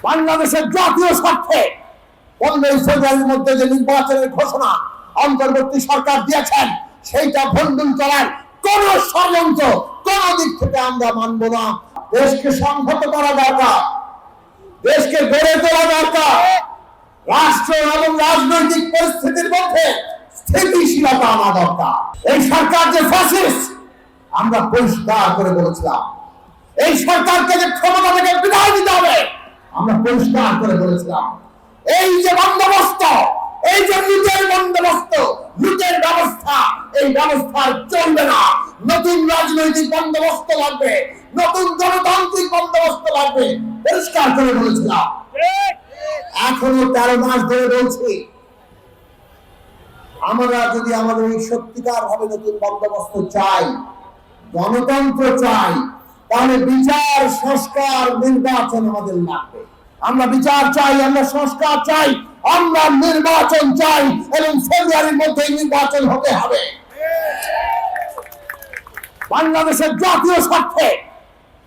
বাংলাদেশের জাতীয় স্বার্থে 15 ফেব্রুয়ারির মধ্যে যে নির্বাচনের ঘোষণা অন্তর্বর্তী সরকার দিয়েছেন সেইটা ভণ্ডুল করার কোন ষড়যন্ত্র কোন দিক থেকে আমরা মানব না। দেশকে সংহত করা দরকার, দেশকে গড়ে তোলা দরকার, রাষ্ট্র এবং রাজনৈতিক পরিস্থিতির মধ্যে স্থিতিশীলতা আনা দরকার। এই সরকার যে ফ্যাসিস্ট আমরা পরিষ্কার করে বলেছিলাম, এই সরকারকে যে ক্ষমতা থেকে বিদায় দিতে হবে আমরা পরিষ্কার করে বলেছিলাম। এই যে বন্দোবস্ত, এই যে লুটের বন্দোবস্ত, লুটের ব্যবস্থা, এই ব্যবস্থা চলবে না। নতুন রাজনৈতিক বন্দোবস্ত লাগবে, নতুন গণতান্ত্রিক বন্দোবস্ত লাগবে, পরিষ্কার করে বলেছিলাম। এখনো 13 মাস ধরে বলছি, আমরা যদি আমাদের এই সত্যিকার ভাবে নতুন বন্দোবস্ত চাই, গণতন্ত্র চাই, তাহলে বিচার, সংস্কার, নির্বাচন আমাদের লাগবে। আমরা বিচার চাই, আমরা সংস্কার চাই, আমরা নির্বাচন চাই এবং ফেব্রুয়ারির মধ্যে নির্বাচন হতে হবে। বাংলাদেশের জাতীয় স্বার্থে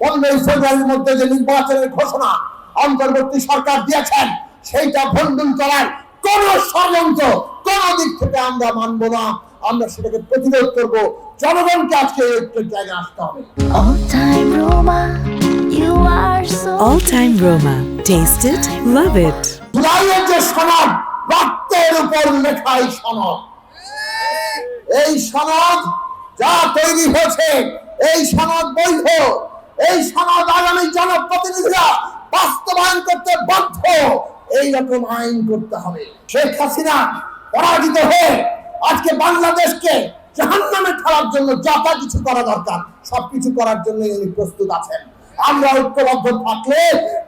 15 ফেব্রুয়ারির মধ্যে যে নির্বাচনের ঘোষণা অন্তর্বর্তী সরকার দিয়েছেন সেইটা ভণ্ডুল করার কোন ষড়যন্ত্র কোন দিক থেকে আমরা মানব না। আমরা সেটাকে প্রতিরোধ করব। জনগণকে আজকে একটা জায়গায় আসতে হবে। All time Roma. Taste it, love it. জুলাইয়ের যে সনদ, রক্তের উপর লেখাই সনদ, এই সনদ যা তৈরি হয়েছে এই সনদ বৈধ, এই সনদ আগামী জনপ্রতিনিধিরা বাস্তবায়ন করতে বাধ্য। এইরকম আইন করতে হবে। শেখ হাসিনা পরাজিত হয়ে আজকে বাংলাদেশকে জাহান্নামে ঠেলার জন্য যা কিছু করা দরকার সবকিছু করার জন্য উনি প্রস্তুত আছেন। আমরা ঐক্যবদ্ধ থাকলে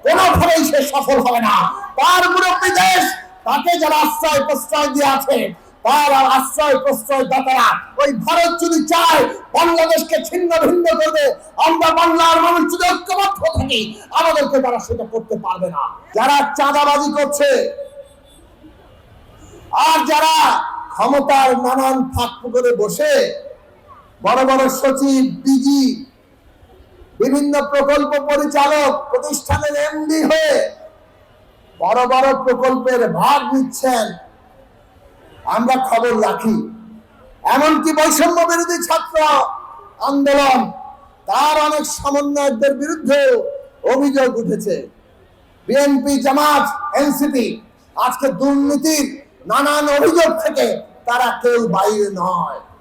কোনোভাবেই সে সফল হবে না। তার মুরব্বী দেশ, তাকে যারা আশ্রয় প্রশ্রয় দিয়ে আছে, তার আশ্রয় প্রশ্রয় দাতারা ওই ভারত যদি চায় বাংলাদেশকে ছিন্ন ভিন্ন করবে, আমরা বাংলার মানুষ যদি ঐক্যবদ্ধ থাকি আমাদেরকে তারা সেটা করতে পারবে না। যারা চাঁদাবাজি করছে আর যারা ক্ষমতার নানান ফাঁক করে বসে বড় বড় সচিব, ডিজি, বিভিন্ন প্রকল্প পরিচালক, প্রতিষ্ঠানের এমডি হয়ে বড় বড় প্রকল্পের ভাগ নিচ্ছেন, আমরা খবর রাখি। এমনকি বৈষম্য বিরোধী ছাত্র আন্দোলন, তার অনেক সমন্বয়কদের বিরুদ্ধে অভিযোগ উঠেছে। বিএনপি, জামাত, এনসিপি আজকে দুর্নীতির নানান অভিযোগ থেকে তারা কেউ বাইরে নয়।